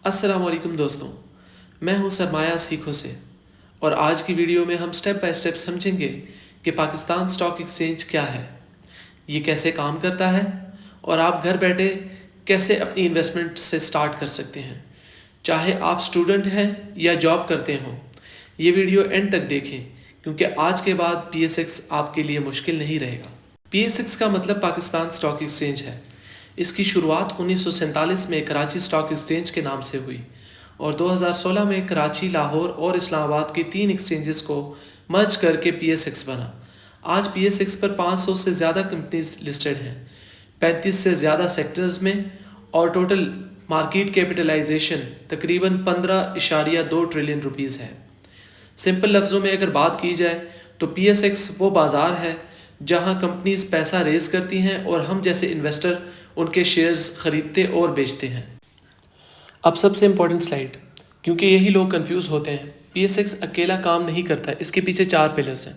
अस्सलाम वालेकुम दोस्तों, मैं हूं सरमाया सीखो से और आज की वीडियो में हम स्टेप बाय स्टेप समझेंगे कि पाकिस्तान स्टॉक एक्सचेंज क्या है, ये कैसे काम करता है और आप घर बैठे कैसे अपनी इन्वेस्टमेंट से स्टार्ट कर सकते हैं। चाहे आप स्टूडेंट हैं या जॉब करते हों, ये वीडियो एंड तक देखें क्योंकि आज के बाद PSX आपके लिए मुश्किल नहीं रहेगा। PSX का मतलब पाकिस्तान स्टॉक एक्सचेंज है। इसकी शुरुआत 1947 में कराची स्टॉक एक्सचेंज के नाम से हुई और 2016 में कराची, लाहौर और इस्लामाबाद के 3 एक्सचेंजेस को मर्ज करके PSX बना। आज PSX पर 500 से ज़्यादा कंपनीज लिस्टेड हैं, 35 से ज़्यादा सेक्टर्स में और टोटल मार्केट कैपिटलाइजेशन तकरीबन 15.2 ट्रिलियन रुपीज़ है। सिंपल लफ्ज़ों में अगर बात की जाए तो PSX वो बाज़ार है जहां कंपनीज पैसा रेज करती हैं और हम जैसे इन्वेस्टर उनके शेयर्स खरीदते और बेचते हैं। अब सबसे इम्पोर्टेंट स्लाइड, क्योंकि यही लोग कंफ्यूज होते हैं। PSX अकेला काम नहीं करता, इसके पीछे 4 पिलर्स हैं: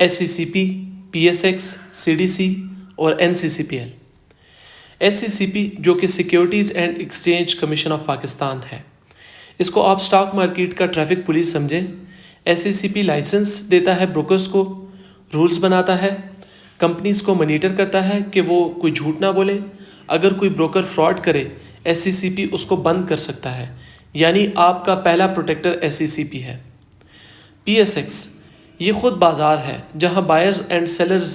SCCP, PSX, CDC और NCCPL। SCCP जो कि securities and exchange commission of Pakistan है, इसको आप स्टॉक मार्केट का ट्रैफिक पुलिस समझें। SCCP लाइसेंस देता है ब्रोकर्स को, रूल्स बनाता है, कंपनीज को मॉनिटर करता है कि वो कोई झूठ ना बोले। अगर कोई ब्रोकर फ्रॉड करे, SCCP उसको बंद कर सकता है, यानी आपका पहला प्रोटेक्टर SCCP है। PSX ये खुद बाज़ार है जहां बायर्स एंड सेलर्स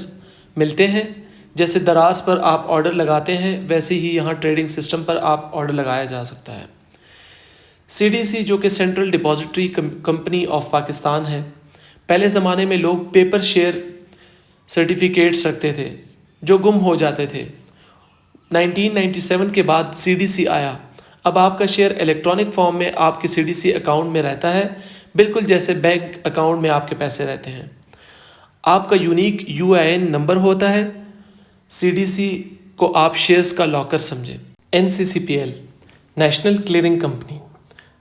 मिलते हैं। जैसे दराज पर आप ऑर्डर लगाते हैं, वैसे ही यहाँ ट्रेडिंग सिस्टम पर आप ऑर्डर लगाया जा सकता है। CDC जो कि central depository company of Pakistan है। पहले ज़माने में लोग पेपर शेयर सर्टिफिकेट्स रखते थे जो गुम हो जाते थे। 1997 के बाद CDC आया। अब आपका शेयर इलेक्ट्रॉनिक फॉर्म में आपके CDC अकाउंट में रहता है, बिल्कुल जैसे बैंक अकाउंट में आपके पैसे रहते हैं। आपका यूनिक UIN नंबर होता है। CDC को आप शेयर्स का लॉकर समझें। NCCPL नेशनल क्लियरिंग कंपनी,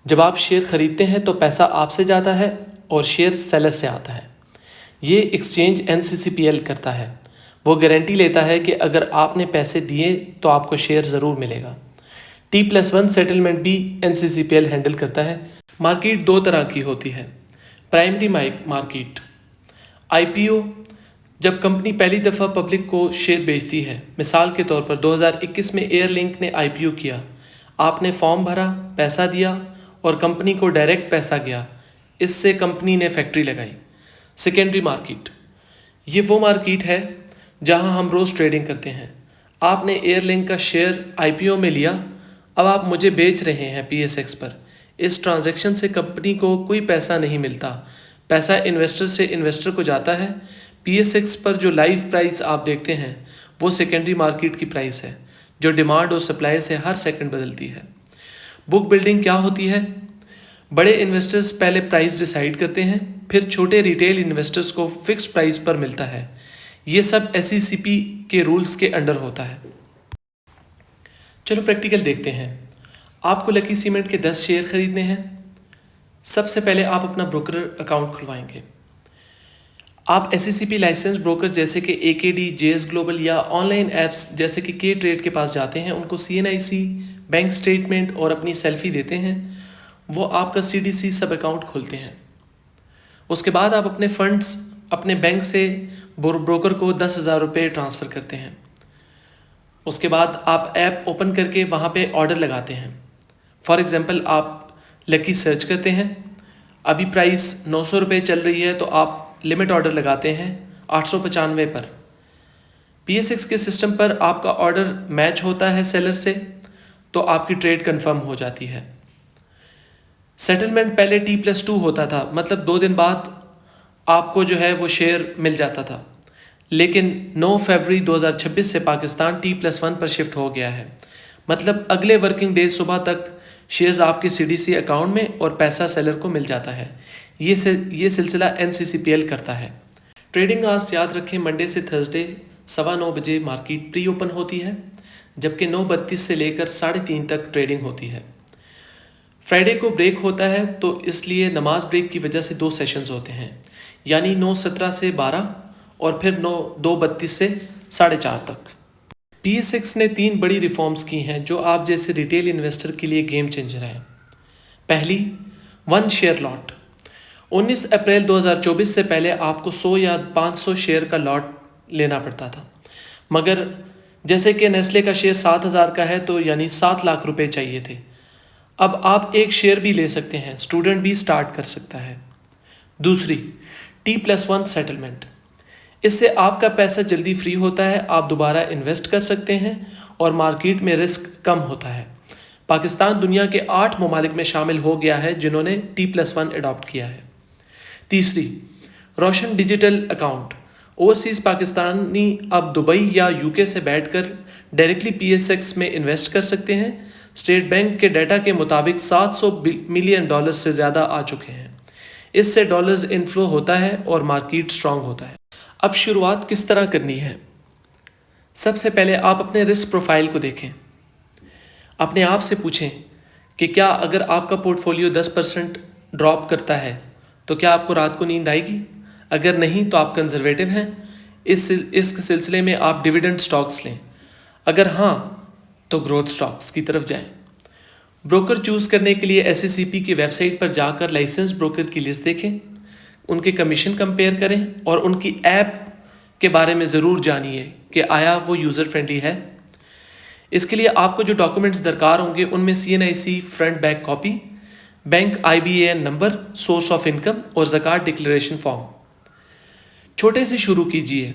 जब आप शेयर खरीदते हैं तो पैसा आपसे जाता है और शेयर सेलर से आता है। ये एक्सचेंज NCCPL करता है। वो गारंटी लेता है कि अगर आपने पैसे दिए तो आपको शेयर ज़रूर मिलेगा। T+1 सेटलमेंट भी NCCPL हैंडल करता है। मार्केट 2 तरह की होती है। प्राइमरी मार्केट IPO, जब कंपनी पहली दफ़ा पब्लिक को शेयर बेचती है। मिसाल के तौर पर 2021 में एयरलिंक ने IPO किया। आपने फॉर्म भरा, पैसा दिया और कंपनी को डायरेक्ट पैसा गया। इससे कंपनी ने फैक्ट्री लगाई। सेकेंडरी मार्केट, ये वो मार्केट है जहां हम रोज़ ट्रेडिंग करते हैं। आपने एयरलिंक का शेयर IPO में लिया, अब आप मुझे बेच रहे हैं PSX पर। इस ट्रांजैक्शन से कंपनी को कोई पैसा नहीं मिलता, पैसा इन्वेस्टर से इन्वेस्टर को जाता है। PSX पर जो लाइव प्राइस आप देखते हैं वो सेकेंडरी मार्केट की प्राइस है, जो डिमांड और सप्लाई से हर सेकंड बदलती है। बुक बिल्डिंग क्या होती है? बड़े इन्वेस्टर्स पहले प्राइस डिसाइड करते हैं, फिर छोटे रिटेल इन्वेस्टर्स को फिक्स प्राइस पर मिलता है। ये सब SCCP के रूल्स के अंडर होता है। चलो प्रैक्टिकल देखते हैं। आपको लकी सीमेंट के 10 शेयर खरीदने हैं। सबसे पहले आप अपना ब्रोकर अकाउंट खुलवाएंगे। आप SCCP लाइसेंस ब्रोकर जैसे कि AKD, JS ग्लोबल या ऑनलाइन ऐप्स जैसे कि K-ट्रेड के पास जाते हैं, उनको CNIC, बैंक स्टेटमेंट और अपनी सेल्फी देते हैं। वो आपका CDC सब अकाउंट खोलते हैं। उसके बाद आप अपने फंड्स अपने बैंक से ब्रोकर को 10,000 रुपये ट्रांसफ़र करते हैं। उसके बाद आप ऐप ओपन करके वहाँ पे ऑर्डर लगाते हैं। फॉर एग्ज़ाम्पल आप लकी सर्च करते हैं, अभी प्राइस 900 रुपये चल रही है तो आप लिमिट ऑर्डर लगाते हैं 895 पर। PSX के सिस्टम पर आपका ऑर्डर मैच होता है सेलर से, तो आपकी ट्रेड कंफर्म हो जाती है। सेटलमेंट पहले T+2 होता था, मतलब 2 दिन बाद आपको जो है वो शेयर मिल जाता था, लेकिन 9 फरवरी 2026 से पाकिस्तान T+1 पर शिफ्ट हो गया है। मतलब अगले वर्किंग डे सुबह तक शेयर्स आपके CDC अकाउंट में और पैसा सेलर को मिल जाता है। ये सिलसिला NCCPL करता है। ट्रेडिंग आवर्स याद रखें, मंडे से थर्सडे 9:15 बजे मार्केट प्री ओपन होती है, जबकि 9:32 से लेकर 3:30 तक ट्रेडिंग होती है। फ्राइडे को ब्रेक होता है, तो इसलिए नमाज ब्रेक की वजह से 2 सेशंस होते हैं, यानी 9:17 से 12 और फिर 2:32 से 4:30 तक। PSX ने 3 बड़ी रिफॉर्म्स की हैं जो आप जैसे रिटेल इन्वेस्टर के लिए गेम चेंजर हैं। पहली, 1 शेयर लॉट। 19 अप्रैल 2024 से पहले आपको 100 या 500 शेयर का लॉट लेना पड़ता था, मगर जैसे कि नेस्ले का शेयर 7,000 का है तो यानी 7 लाख रुपए चाहिए थे। अब आप एक शेयर भी ले सकते हैं, स्टूडेंट भी स्टार्ट कर सकता है। दूसरी, T+1 सेटलमेंट। इससे आपका पैसा जल्दी फ्री होता है, आप दोबारा इन्वेस्ट कर सकते हैं और मार्केट में रिस्क कम होता है। पाकिस्तान दुनिया के 8 ममालिक में शामिल हो गया है जिन्होंने T+1 अडॉप्ट किया है। तीसरी, रोशन डिजिटल अकाउंट। ओवरसीज़ पाकिस्तानी अब दुबई या यूके से बैठकर डायरेक्टली PSX में इन्वेस्ट कर सकते हैं। स्टेट बैंक के डाटा के मुताबिक $700 मिलियन से ज़्यादा आ चुके हैं। इससे डॉलर्स इनफ्लो होता है और मार्केट स्ट्रांग होता है। अब शुरुआत किस तरह करनी है? सबसे पहले आप अपने रिस्क प्रोफाइल को देखें। अपने आप से पूछें कि क्या अगर आपका पोर्टफोलियो 10% ड्रॉप करता है तो क्या आपको रात को नींद आएगी? अगर नहीं तो आप कंजर्वेटिव हैं। इस सिलसिले में आप डिविडेंड स्टॉक्स लें। अगर हाँ तो ग्रोथ स्टॉक्स की तरफ जाएं। ब्रोकर चूज़ करने के लिए SECP की वेबसाइट पर जाकर लाइसेंस ब्रोकर की लिस्ट देखें, उनके कमीशन कंपेयर करें और उनकी ऐप के बारे में ज़रूर जानिए कि आया वो यूज़र फ्रेंडली है। इसके लिए आपको जो डॉक्यूमेंट्स दरकार होंगे उनमें CNIC front back copy, bank IBAN number, source of income और ज़कात डिक्लेरेशन फॉर्म। छोटे से शुरू कीजिए।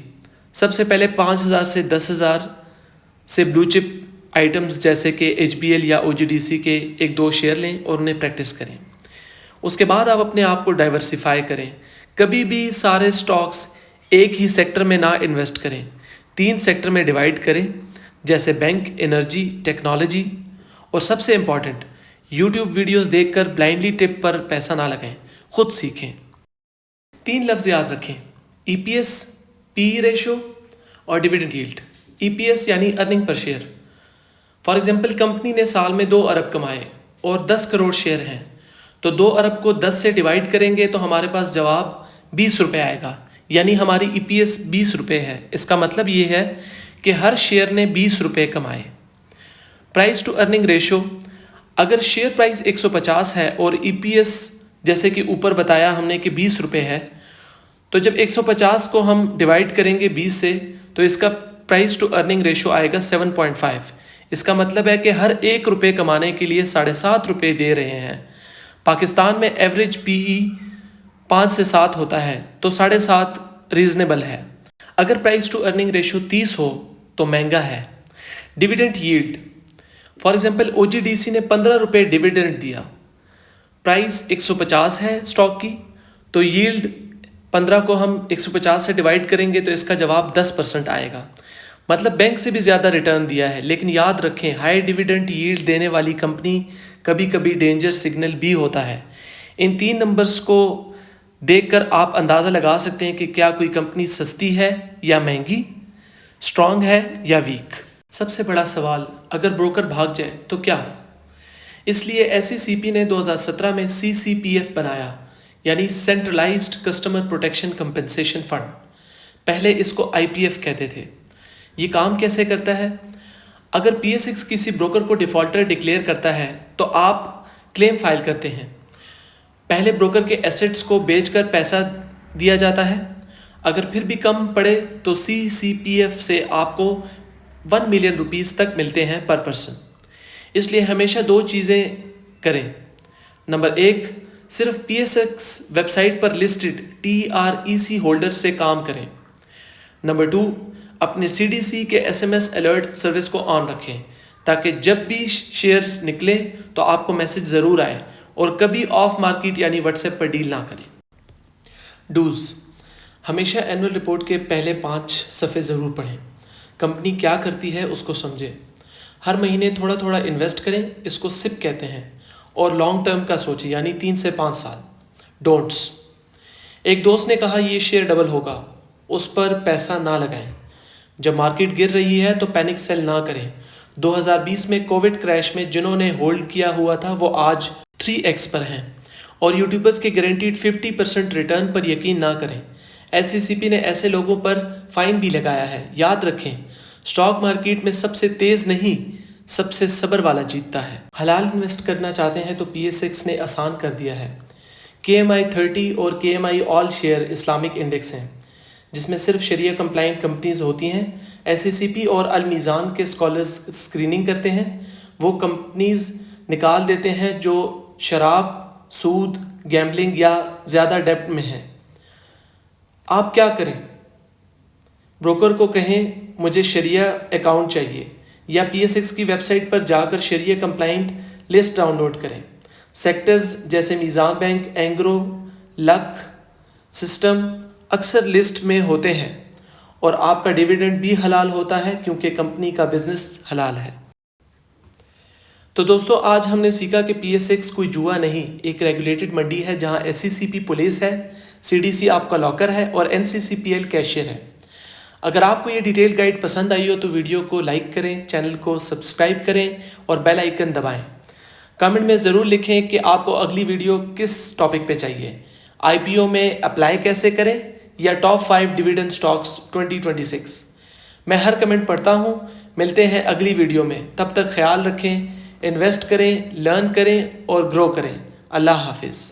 सबसे पहले 5,000 से 10,000 से ब्लू चिप आइटम्स जैसे कि HBL या OGDC के 1-2 शेयर लें और उन्हें प्रैक्टिस करें। उसके बाद आप अपने आप को डाइवर्सिफाई करें। कभी भी सारे स्टॉक्स एक ही सेक्टर में ना इन्वेस्ट करें, 3 सेक्टर में डिवाइड करें जैसे बैंक, एनर्जी, टेक्नोलॉजी। और सबसे इम्पॉर्टेंट, YouTube वीडियोस देखकर ब्लाइंडली टिप पर पैसा ना लगाएं, खुद सीखें। 3 लफ्ज़ याद रखें, EPS, PE रेशो और डिविडेंड यील्ड। EPS यानी earning per share. For example, company ने साल में 2 अरब कमाए और 10 करोड़ शेयर हैं, तो 2 अरब को 10 से डिवाइड करेंगे तो हमारे पास जवाब 20 रुपये आएगा, यानी हमारी EPS 20 रुपये है। इसका मतलब ये है कि हर शेयर ने 20 रुपये कमाए। प्राइस टू अर्निंग रेशो, अगर शेयर प्राइस 150 है और EPS जैसे कि ऊपर बताया हमने कि 20 रुपये है, तो जब 150 को हम डिवाइड करेंगे 20 से तो इसका प्राइस टू अर्निंग रेशो आएगा 7.5। इसका मतलब है कि हर 1 रुपये कमाने के लिए 7.5 रुपये दे रहे हैं। पाकिस्तान में एवरेज PE 5 से 7 होता है, तो 7.5 रीज़नेबल है। अगर प्राइस टू अर्निंग रेशो 30 हो तो महंगा है। Dividend yield, for example OGDC ने 15 रुपये डिविडेंड दिया, प्राइस 150 है स्टॉक की, तो यील्ड 15 को हम 150 से डिवाइड करेंगे तो इसका जवाब 10% आएगा। मतलब बैंक से भी ज़्यादा रिटर्न दिया है। लेकिन याद रखें, हाई डिविडेंड यील्ड देने वाली कंपनी कभी कभी डेंजर सिग्नल भी होता है। इन 3 नंबर्स को देखकर आप अंदाज़ा लगा सकते हैं कि क्या कोई कंपनी सस्ती है या महंगी, स्ट्रॉन्ग है या वीक। सबसे बड़ा सवाल, अगर ब्रोकर भाग जाए तो क्या? इसलिए SECP ने 2017 में CCPF बनाया, यानी centralised customer protection compensation fund. पहले इसको IPF कहते थे। ये काम कैसे करता है? अगर PSX किसी ब्रोकर को डिफ़ॉल्टर डिक्लेयर करता है तो आप क्लेम फाइल करते हैं। पहले ब्रोकर के एसेट्स को बेचकर पैसा दिया जाता है। अगर फिर भी कम पड़े तो CCPF से आपको 1 मिलियन रुपीज़ तक मिलते हैं पर पर्सन। इसलिए हमेशा 2 चीज़ें करें। नंबर 1, सिर्फ PSX वेबसाइट पर लिस्टेड TREC होल्डर से काम करें। नंबर 2, अपने CDC के SMS अलर्ट सर्विस को ऑन रखें ताकि जब भी शेयर्स निकले तो आपको मैसेज ज़रूर आए, और कभी ऑफ मार्केट यानी व्हाट्सएप पर डील ना करें। डूज, हमेशा एनुअल रिपोर्ट के पहले 5 सफ़े ज़रूर पढ़ें। कंपनी क्या करती है उसको समझें। हर महीने थोड़ा थोड़ा इन्वेस्ट करें, इसको SIP कहते हैं, और लॉन्ग टर्म का सोचें यानी 3 से 5 साल। डोंट्स, एक दोस्त ने कहा ये शेयर डबल होगा, उस पर पैसा ना लगाएं। जब मार्केट गिर रही है तो पैनिक सेल ना करें। 2020 में कोविड क्रैश में जिन्होंने होल्ड किया हुआ था वो आज 3x पर हैं, और यूट्यूबर्स के गारंटीड 50% रिटर्न पर यकीन ना करें। SECP ने ऐसे लोगों पर फाइन भी लगाया है। याद रखें, स्टॉक मार्केट में सबसे तेज नहीं, सबसे सब्र वाला जीतता है। हलाल इन्वेस्ट करना चाहते हैं तो PSX ने आसान कर दिया है। KMI 30 और KMI all share Islamic index हैं, जिसमें सिर्फ शरिया कंप्लाइंट कंपनीज होती हैं। SCCP और अल मीज़ान के स्कॉलर्स स्क्रीनिंग करते हैं। वो कंपनीज निकाल देते हैं जो शराब, सूद, गैम्बलिंग या ज़्यादा डेब्ट में हैं। आप क्या करें? ब्रोकर को कहें मुझे शरिया अकाउंट चाहिए, या PSX की वेबसाइट पर जाकर शरिया कंप्लाइंट लिस्ट डाउनलोड करें। सेक्टर्स जैसे मीज़ान बैंक, एंग्रो, लक, सिस्टम अक्सर लिस्ट में होते हैं, और आपका डिविडेंड भी हलाल होता है क्योंकि कंपनी का बिजनेस हलाल है। तो दोस्तों, आज हमने सीखा कि PSX कोई जुआ नहीं, एक रेगुलेटेड मंडी है जहां SCCP पुलिस है, CDC आपका लॉकर है और NCCPL कैशियर है। अगर आपको ये डिटेल गाइड पसंद आई हो तो वीडियो को लाइक करें, चैनल को सब्सक्राइब करें और बेल आइकन दबाएं। कमेंट में ज़रूर लिखें कि आपको अगली वीडियो किस टॉपिक पे चाहिए। IPO में अप्लाई कैसे करें, या टॉप 5 डिविडेंड स्टॉक्स 2026। मैं हर कमेंट पढ़ता हूँ। मिलते हैं अगली वीडियो में, तब तक ख्याल रखें, इन्वेस्ट करें, लर्न करें और ग्रो करें। अल्लाह हाफिज़।